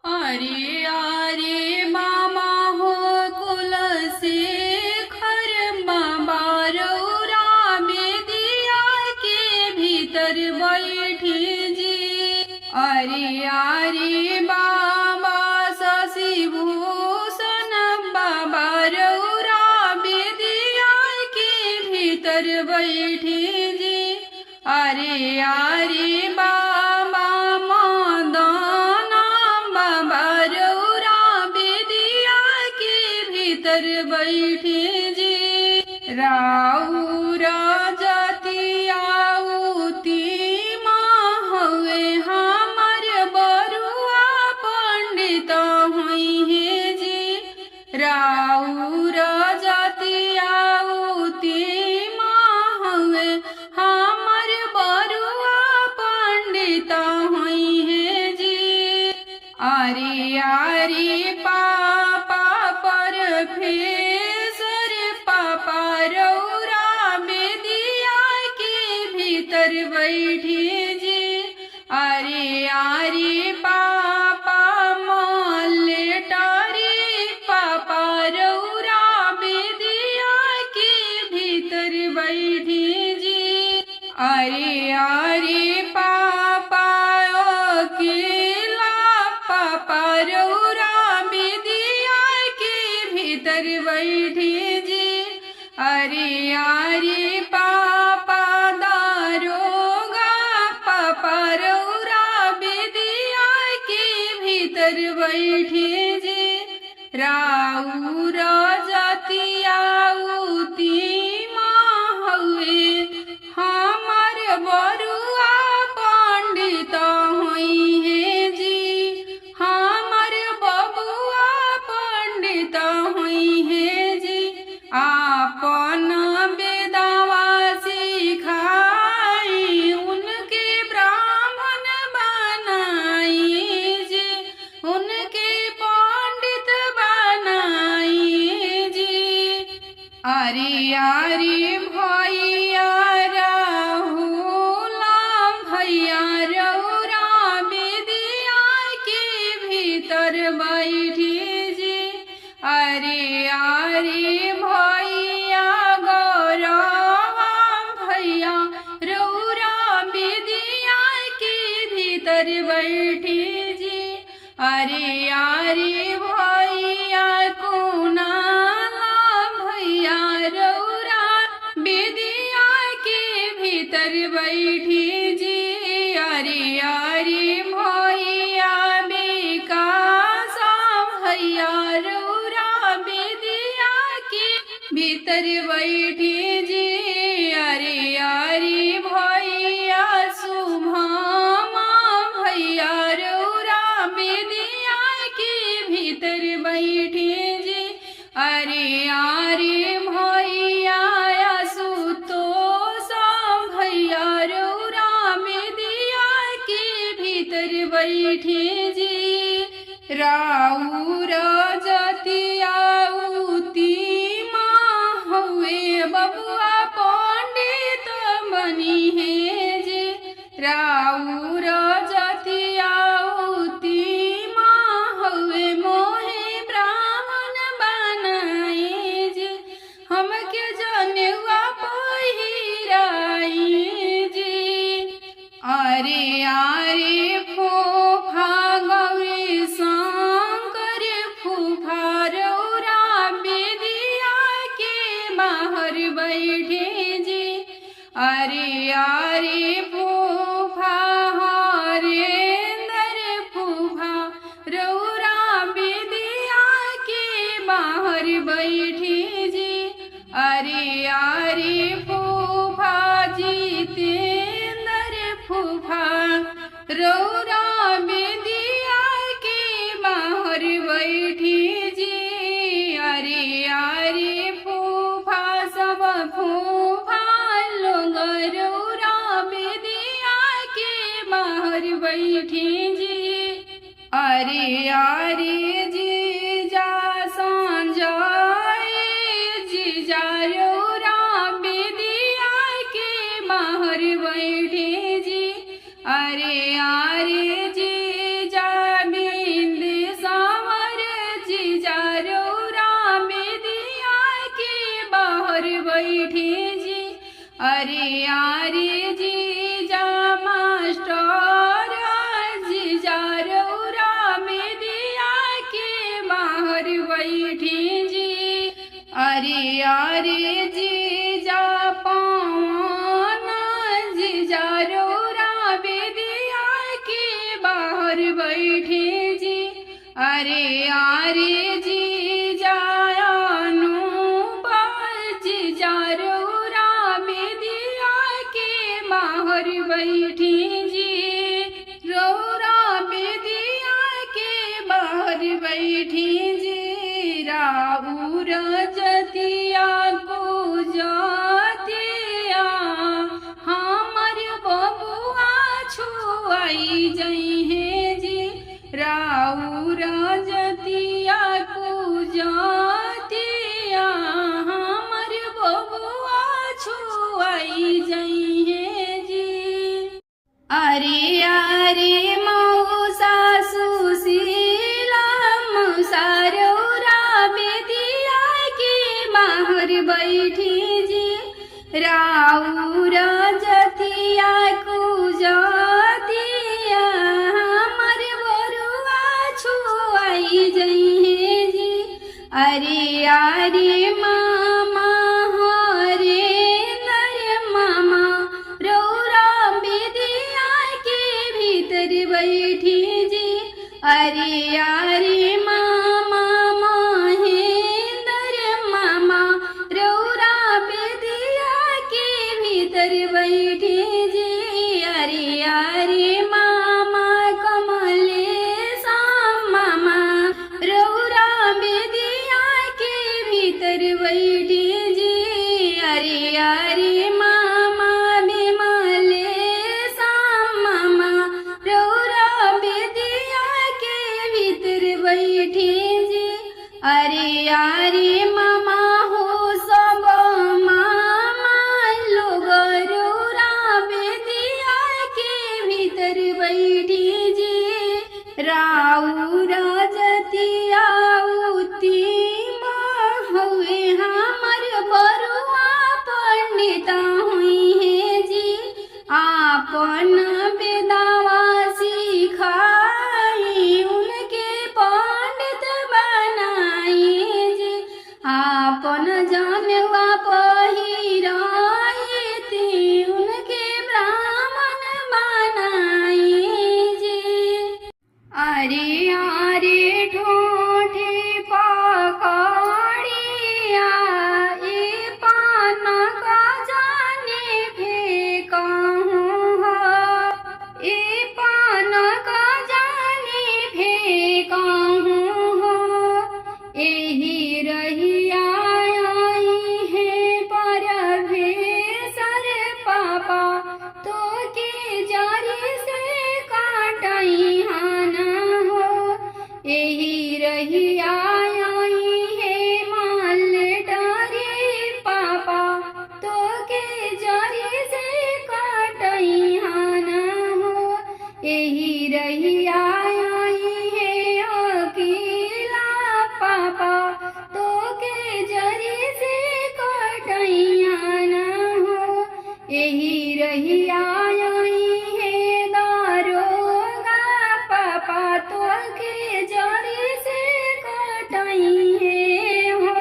अरे अरे मामा हो कुल से खर बाबा रौरा बेदिया के भीतर बैठी जी। अरे अरे बाबा शशि भूषण बाबा रौरा बेदिया के भीतर बैठी जी। अरे अरे बाबा बैठे जी। राउर जाति आउती हुए हमार बरुआ पंडित हुई है जी। राउर जाति आउती हुए हमार बरुआ पंडित हुई है जी। अरे अरे पापा पर फेसर पापा रौरा बेदिया के भीतर बैठी जी। अरे अरे पापा मलेटारी पापा रौरा बेदिया के भीतर बैठी जी। अरे अरे पापा अकेला पापा रौरा बेदिया भीतर बैठी जी। अरे अरे पापा दारोगा पापा रौरा बेदिया के भीतर बैठी जी। राउर जाति आउती हुए हमार बरुआ पंडित हुई है जी। हमार बबुआ पंडित हुई है जी। आपन बेदावा सिखाई उनके ब्राह्मण बनाई जी। उनके पंडित बनाई जी। अरे अरे भैया राहुला भैया रौरा बेदिया के भीतर बैठी जी। अरे अरे भैया गौरव भैया रौरा बेदिया के भीतर बैठी जी। अरे अरे भैया कुनाला भैया रौरा बेदिया के भीतर बैठी जी। अरे अरे भैया विकास भैया रौरा बेदिया के भीतर बैठी जी। अरे अरे भैया शुभमा भैया रौरा बेदिया के भीतर बैठी जी। अरे अरे भैया आशुतोष भैया रौरा बेदिया के भीतर बैठी जी। राउर जाति आउती हुए बबुआ पंडित बनी है जी। राउर जाति आउती हुए मोहे ब्राह्मण बनाई जी। हमके जनेवा पहिराई जी। अरे अरे फूफा गौरी शंकर फूफा रौरा बेदिया के बाहर बैठे जी। अरे अरे फूफा हरेंद्र फूफा रौरा बेदिया के बाहर बैठे जी। अरे अरे फूफा जितेंद्र फूफा रौरा बेदिया के बाहर बैठी जी। अरे अरे फूफा सब फूफा लोग रौरा बेदिया के बाहर बैठी जी। अरे अरे जीजा संजय जीजा रौरा बेदिया के बाहर बैठे जी। अरे अरे जीजा बिंदे अरे आरे जीजा मास्टर जीजा रौरा बेदिया के बाहर बैठी जी। अरे आरे जीजा पवन जीजा रौरा बेदिया के बाहर बैठी जी। अरे आरे जीजा अनूप जीजा रौरा बेदिया के बाहर बैठी जी। रौरा बेदिया के बाहर बैठी जी। राउर जतिया को जतिया हमर बबुआ छुआई जई है जी। राउर जतिया को जतिया हमर बबुआ छुआई जई है जी। अरे अरे मौसा सुशीला मौसा रौरा बेदिया के बाहर बैठी जी। राउर जतिया को जतिया हमर बरुआ छुआई जई है जी। अरे अरे मामा हरे नर मामा रौरा बेदिया के भीतर बैठी जी। अरे अरे मामा महेंद्र मामा रौरा बेदिया के भीतर बैठी जी। अरे अरे मामा कमलेश मामा रौरा बेदिया के भीतर बैठी जी। अरे अरे मामा विमलेश मामा रौरा बेदिया के भीतर बैठी जी। अरे अरे मामा हो सब मामा लोग रौरा बेदिया के भीतर बैठी जी। राउर जतिया उतिम हुए हमर बरुआ पंडिता हुई है जी। आपन बेदावा सिखाई उनके पंडित बनाई जी। आपन जानवा पहिराई थी उनके ब्राह्मण बनाई जी। अरे आरे ठोठे पकड़िया ए पान का जाने फेंका हूँ ए पान का जाने फेंका हूँ। एही रहिया आई है परभेसर पापा तो के जारी से काटई हाना हो। एही रहिया आई है मालटारी पापा तो के जारी से काटई हाना हो। एही रहिया आई है अकेला पापा तो के जरी से काटई आना हो। एही रहिया आई है दारोगा पापा तो के जरी से काटई है हो।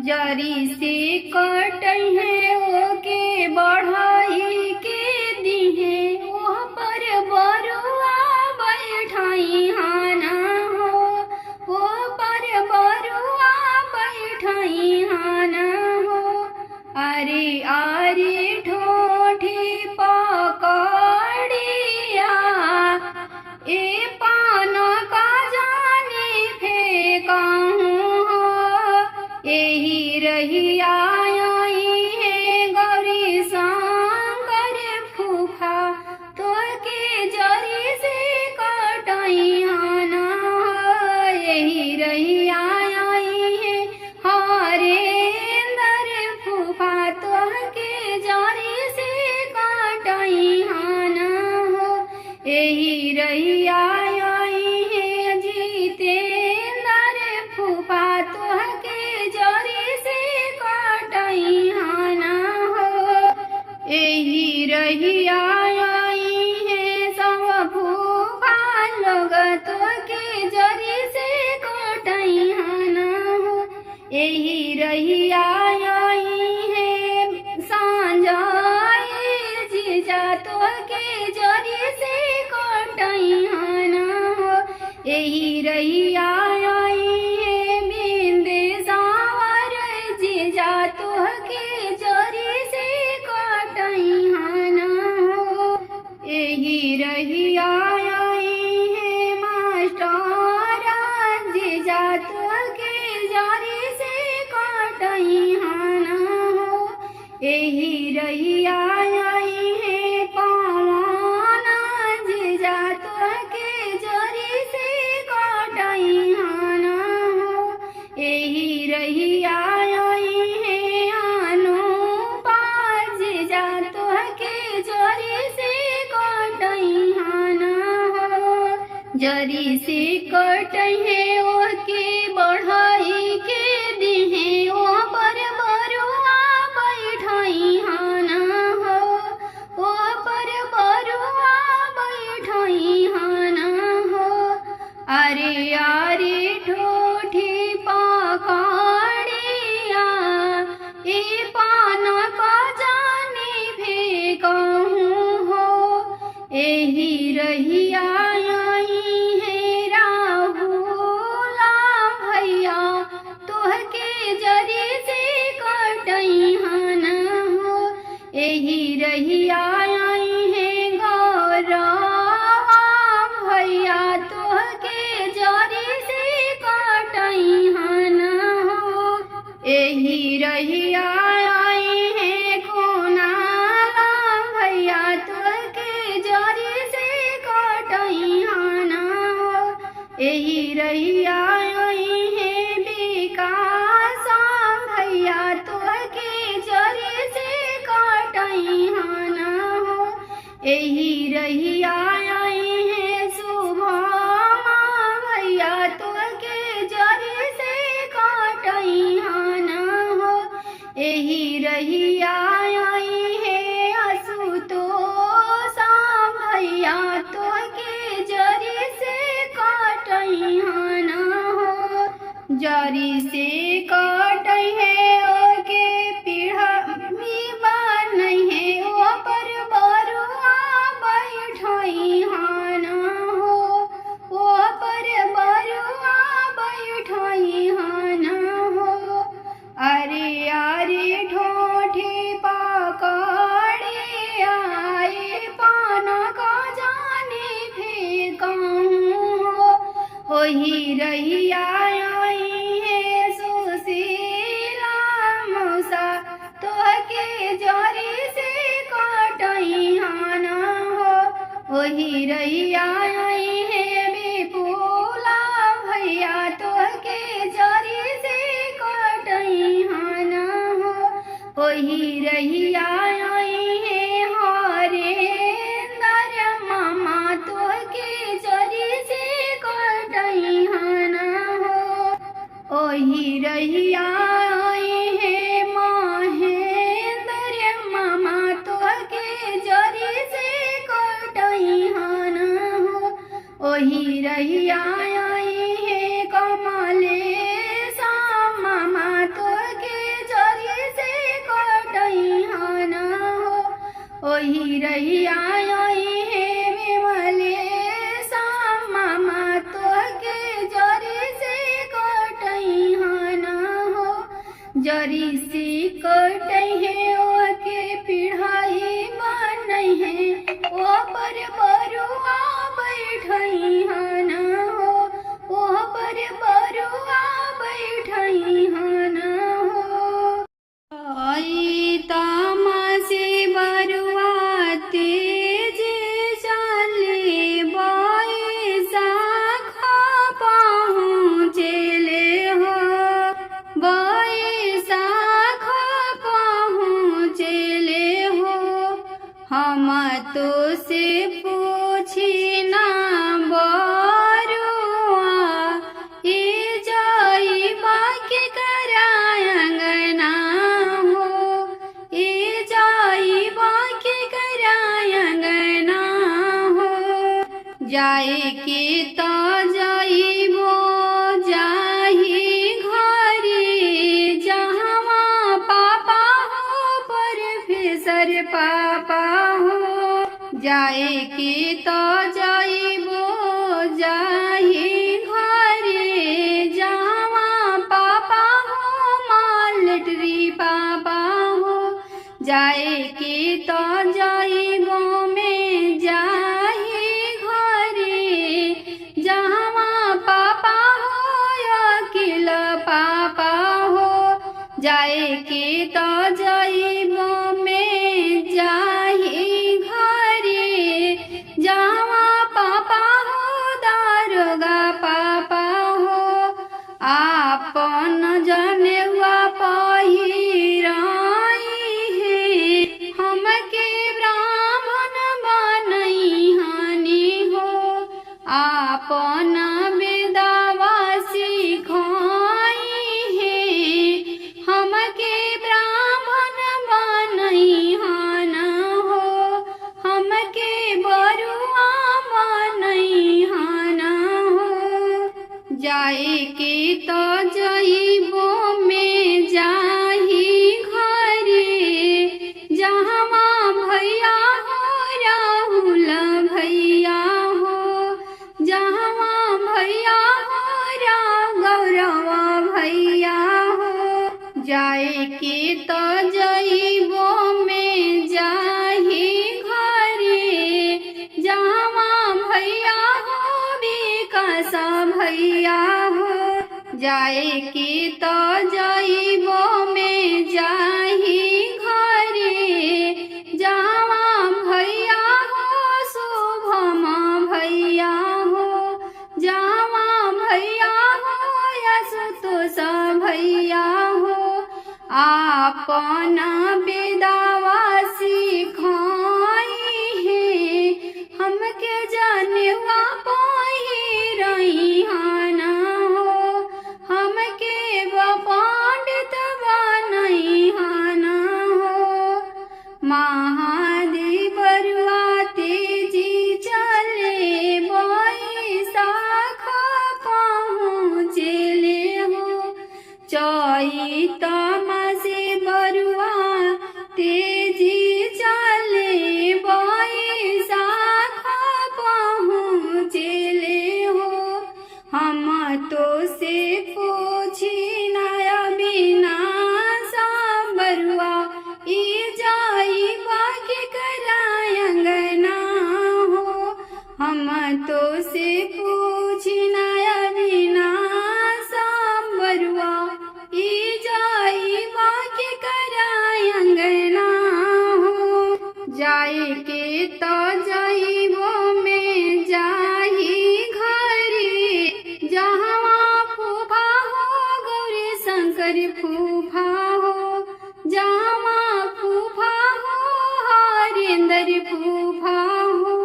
जरी से काटई है ओके बढ़ाई के दिहे ओह पर बरुआ बैठाई हाना हो। ओ पर बरुआ बैठाई हाना हो। अरे आरे ठोठे पकड़िया ए पान का जाने फेंका हूँ। एही रहिया आई है गौरी शंकर फूफा तो के जरी से काटई हाना। एही रहिया आई है हरेंद्र फूफा तो के जरी से काटई हाना हो। एही रहिया आई है जीतेंद्र फूफा तो के जरी से काट एही रहिया आई है सांझाए जीजा तोहके जरी से कटई हाना हो एही रहिया आई है बिंदे सावर जीजा तोहके जरी से कटई हाना हो एही रहिया आई है मास्टर जीजा तोहके जरी से कटई हाना हो एही रहिया आई है पवन जीजा तोहके जरी से कटई हाना हो एही रहिया आई है अनुपा जीजा तोहके जरी से कटई हाना हो जरी से कटई है ओके बढ़ाई के दिहे ओ पर बरुआ बैठाई हाना हो ओ पर बरुआ बैठाई हाना हो अरे अरे ठोठी पकड़िया ए पान का जानी भी कहूँ हो एही रहिया आई है राहुला भैया तोहके जरी से कटई हाना हो एही रहिया आई है गौरवा भैया तोहके जरी से कटई हाना हो एही रहिया आई है कोनाला भैया तोहके जरी से कटई हाना हो एही रहिया आई है विकास भैया तोहके जरी से कटई हाना हो एही रहिया आई है शुभमा भैया तोहके जरी से कटई हाना हो एही रहिया आई है आशुतोष भैया तोहके जरी से कटई हाना हो जरी से कटई है ओके पीढ़ा भी बनई है ओ पर बरुआ बैठई हाना हो ओ पर बरुआ बैठई हाना हो अरे अरे ठोठी पकड़े आए पान का जाने भी कहूँ हो ओही रहिया आई है सुशीला मौसा तोहके जरी से कटई हाना हो ओही रहिया आई है विपुला भैया तोहके जरी से कटई हाना हो ओही रहिया आई है हरेंद्र मामा तोहके जरी से कटई हाना हो ओही रहिया आई है महेंद्र मामा तोहके जरी से कटई हाना हो ओही रहिया आई है कमलेश मामा तोहके जरी से कटई हाना हो ओही रहिया आई है विमलेश मामा तोहके जरी से कटई हाना हो जरी से कटई है ओके पिढ़ाई बनई है ओ पर बरुआ बैठई हाना हो ओ पर बरुआ बैठई हाना हो आई तामसे बरुआ तेज चले बैसाख पहुँचले हो बैसाख पहुँचले हो हम तो से पूछी ना बरुआ ए जाई बाकी करायंगना हो ए जाई बाकी करायंगना हो जाए के तो जाइबो जाही घरे जाए के तो जइबो में जाही घरे जावा पापा हो दारोगा पापा हो आपन जनेवा पहिराई है हमके ब्राह्मण बनई हानि हो आपन बेदावा सिखाई है हमके ब्राह्मण बनई हान हो हमके बरुआ बनई हान हो जाए के तो जइबो में जाही घरे जहवा भैया हो राहुल भैया हो जहवा भैया हो गौरव भैया हो जाए के तो जइबो में जाही घरे जहवा भैया हो विकास भैया हो जाए के तो जइबो में जाही घरे जहवा भैया हो शुभम भैया हो जहवा भैया हो आशुतोष भैया हो आपन बेदावा सिखाई है हमके जनेवा पहिरई हान हो हमके पंडित बनई हान हो महादेव बरुआ तेजी चले बैसाख पहुँचले हो चैत मासे बरुआ तेजी चले बैसाख पहुँचले हो हम तो से पूछी नया बिना सा बरुआ ई जाई बाकी करायंगना हो हम तो से पूछी नया बिना सा बरुआ ई जाई बाकी करायंगना हो जाए के तो जइबो में जाही घरे जहवा फूफा हो गौरी शंकर फूफा हो जहवा फूफा हो हरेंद्र फूफा हो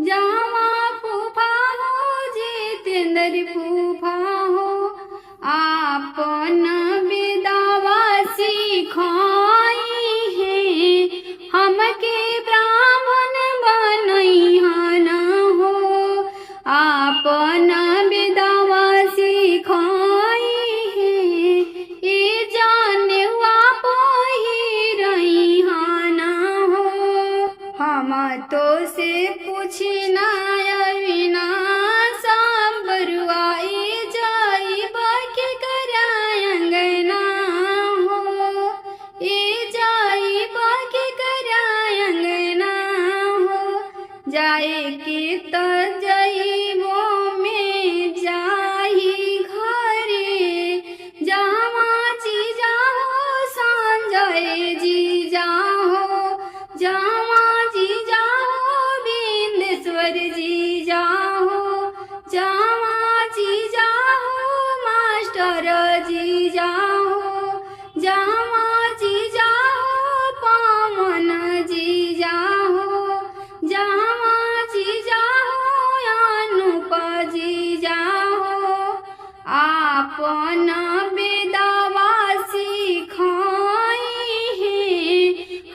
जहवा फूफा हो जितेंद्र फूफा हो आपन बेदावा सिखाई है हमके ब्राह्मण बनई हान हो आपन बेदावा सिखाई है ए जनेवा पहिरई हान हो हम तो से पूछी नया बिना सब बरुआ ई जाइबा के करायंगना हो ई जाइबा के करायंगना हो जाए के तो जइबो में जाही घरे जहवा जीजा हो संजय जीजा हो जहवा जीजा हो बिंदेश्वर जीजा हो जहवा जीजा हो मास्टर जीजा हो जहवा जीजा हो पवन जीजा हो जहवा जीजा हो अनूप जीजा हो आपन बेदावा सिखाई है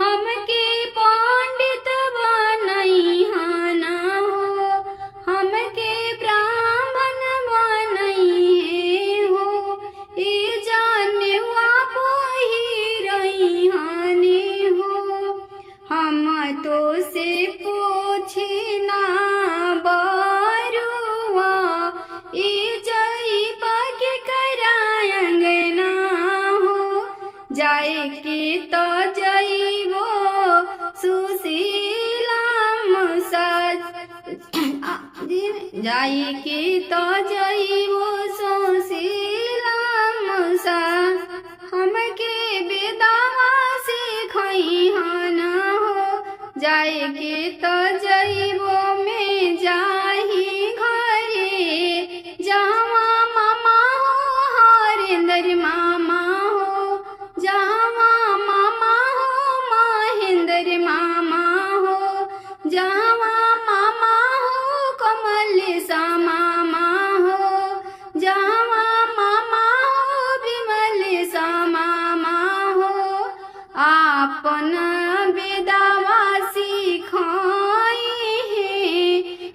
हमके पंडित बनई हान हो हमके ब्राह्मण बनई है हो ई जनेवा पहिरई हानि हो हम तो से पूछी ना बरुआ ई जइबा के करायंगना हो जाए के तो जइबो सुशीला जाई के तो जइबो सुशीला हमके महेंद्र मामा हो, जावा मामा हो महेंद्र मामा हो, जावा मामा हो कमलेशा मामा हो, जावा मामा हो विमलेशा मामा हो। आपन बेदावा सिखाई है,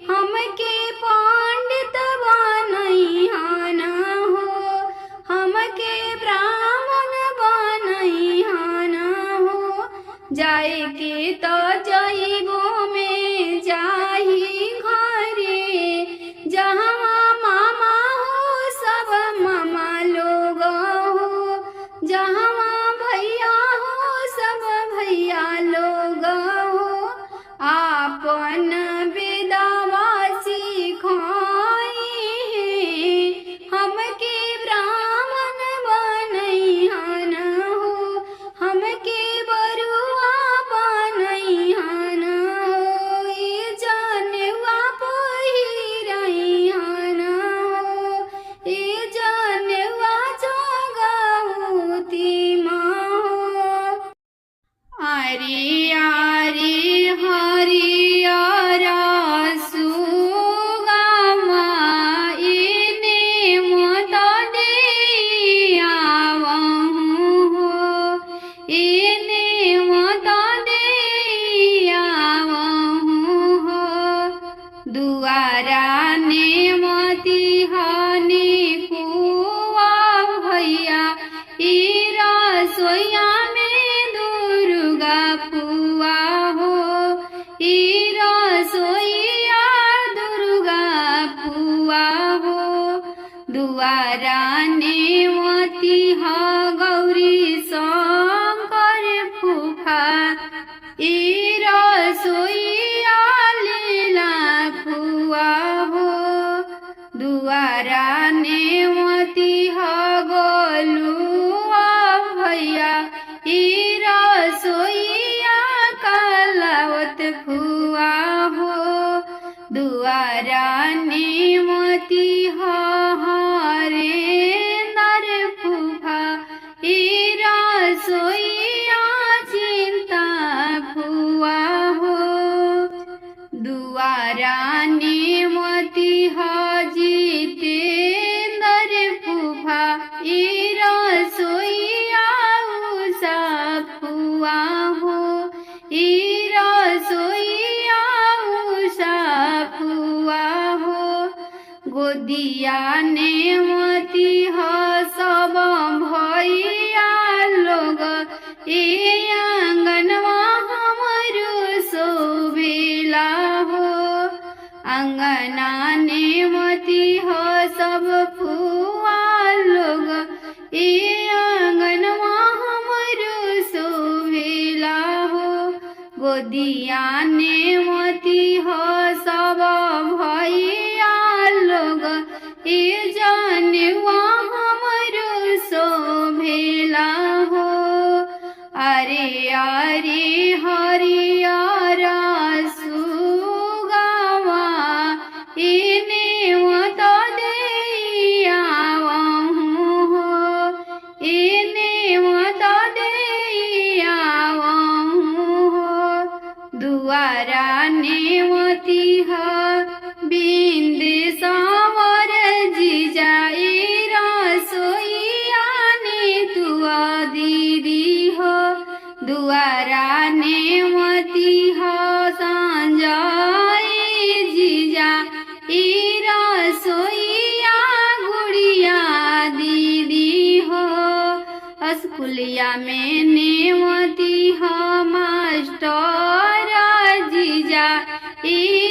हमके पंडित बनैहन हो, हमके ब्राह्मण बनैहन हो। जाए के तो जइबो में जाही घरे, जहाँ मामा हो सब मामा लोग हो, जहाँ भैया हो सब भैया लोग हो। आपन बेदावा सिखाई है, हमके ब्राह्मण बनैहन हो, हमके बरुआ बनैहन हो। ये जनेवा पहिरैहन हो, ये जनेवा जगहुती हो। आरे आरे हरियर सुगमा इने मत देआवहु हो, इने मत देआवहु हो। दुआरा नेमती हने कुआ भैया, ई रसोइया में दुर्गा फुआ हो, ई रसोइया दुर्गा फुआ हो। दुआरा नेमती ह गौरी शंकर फूफा, ई रसोइया लीला फुआ हो। दुआरा नेमती ह गोलुआ भैया, ई रसोइया कलावत फुआ हो। दुआरा नेमती ह हरेंद्र फूफा, ई रसोइया चिंता फुआ हो। दुआरा नेमती ह जितेंद्र फूफा, ई रसोइया उषा फुआ हो, ई रसोइया उषा फुआ हो। गोदिया नेमती ह सब भैया लोग, ए आंगनवा हमरो शोभेला हो। अंगना नेमती ह सब फुआ लोग, ए आंगनवा हमरो शोभेला हो। गोदिया नेमती ह सब भैया लोग, ए जनेवा हमरो शोभेला हो। अरे अरे हरियर सुगवा, इने मत देआवहु हो, इने मत देआवहु हो। दुआरा नेमती ह बिंदेश्वर जीजा, ई रसोइया ने तुआ दीदी हो। दुआरा नेमती ह संजय जीजा, ई रसोइया गुड़िया दीदी हो। स्कूलिया में नेमती ह मास्टर जीजा, ई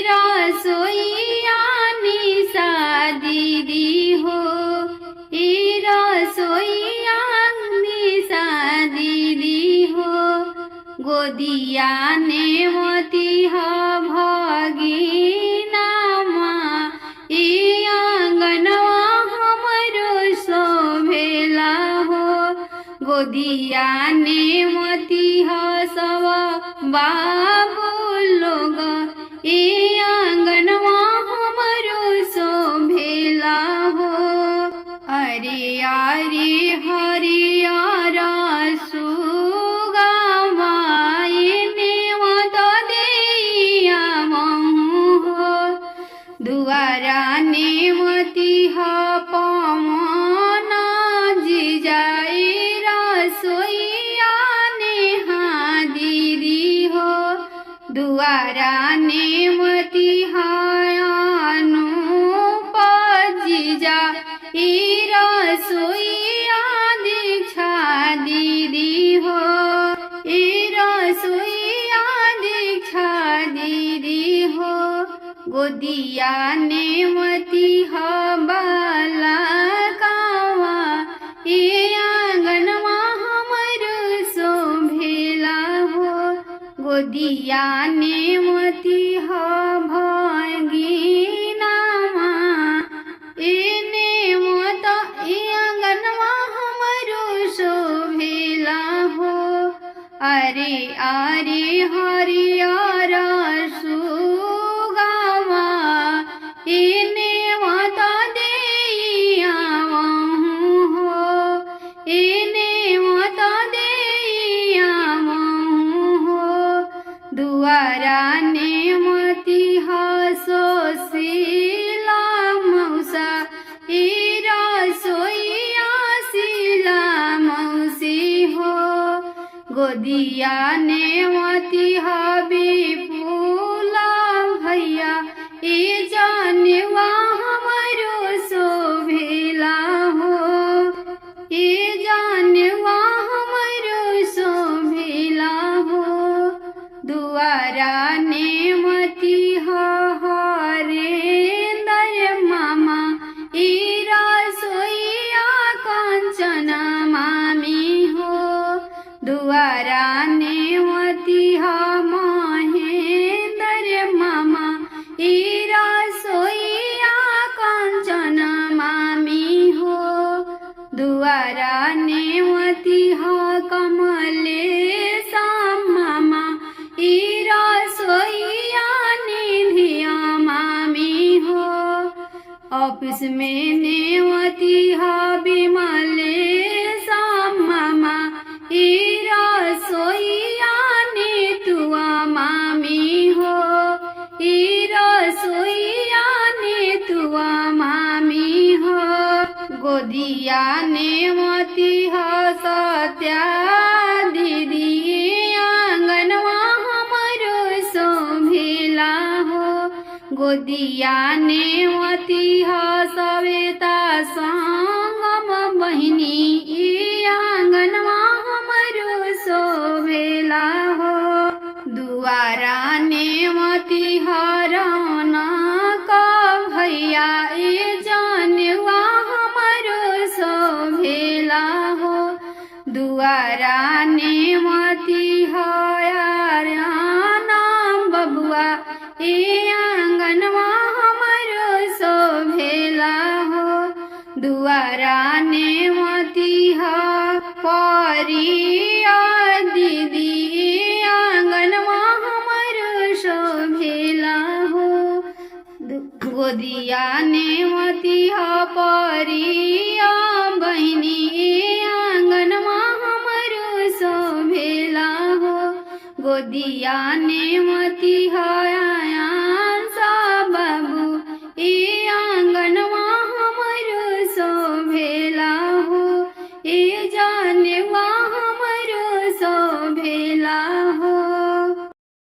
रसोइया निशा दीदी हो, ई रसोइया निशा दीदी हो। गोदिया नेमती ह भगिना माँ, ई आंगनवा हमरो शोभेला हो। गोदिया नेमती ह सब बाबू लोग, ए आंगनवा हमरो शोभेला हो। अरे अरे पवन जिजाई रसोईया नेहा दीदी हो दुआरा नेमती अनूप जीजा रसोईया दीक्षा दीदी हो रसोईया दीक्षा दीदी हो गोदिया नेमती बाला कावा आंगनवा हमरो शोभेला हो गोदिया नेमती भगिनावा नेमत आंगनवा हमरो शोभेला हो अरे अरे हरियर सुगावा नेमत देइयावहु हो नेमत देइयावहु हो दुआरा नेमती सोशीला मौसा रसोईया शीला मौसी हो गोदिया नेमती विपुला भैया जानवा हमरो शोभेला हो जानवा हमरो शोभेला हो दुआरा नेमती हरेंदर मामा रसोईया कंचना मामी हो दुआरा नेमती महेंदर मामा रसोईया कंचना मामी हो दुआरा नेमती कमलेश मामा रसोईया निधिया मामी हो ऑफिस में नेमती विमलेश मामा रसोईया नेतुआ मामी हो रसोईया नेतुआ मामी हो गोदिया नेमती सत्या दीदी आंगनवा हमरो शोभेला हो गोदिया नेमती सविता संगम बहिनी आंगनवा हमरो शोभेला हो दुआरा नेमती रौनक भैया जानवा हमरो शोभेला हो दुआरा नेमती आर्यना बबुआ आंगनवा हमरो शोभेला हो दुआरा नेमती परिया दीदी आंगनवा हमरो शोभेला हो गोदिया नेमती परिया बहिनी आंगनवा हमरो शोभेला हो गोदिया नेमती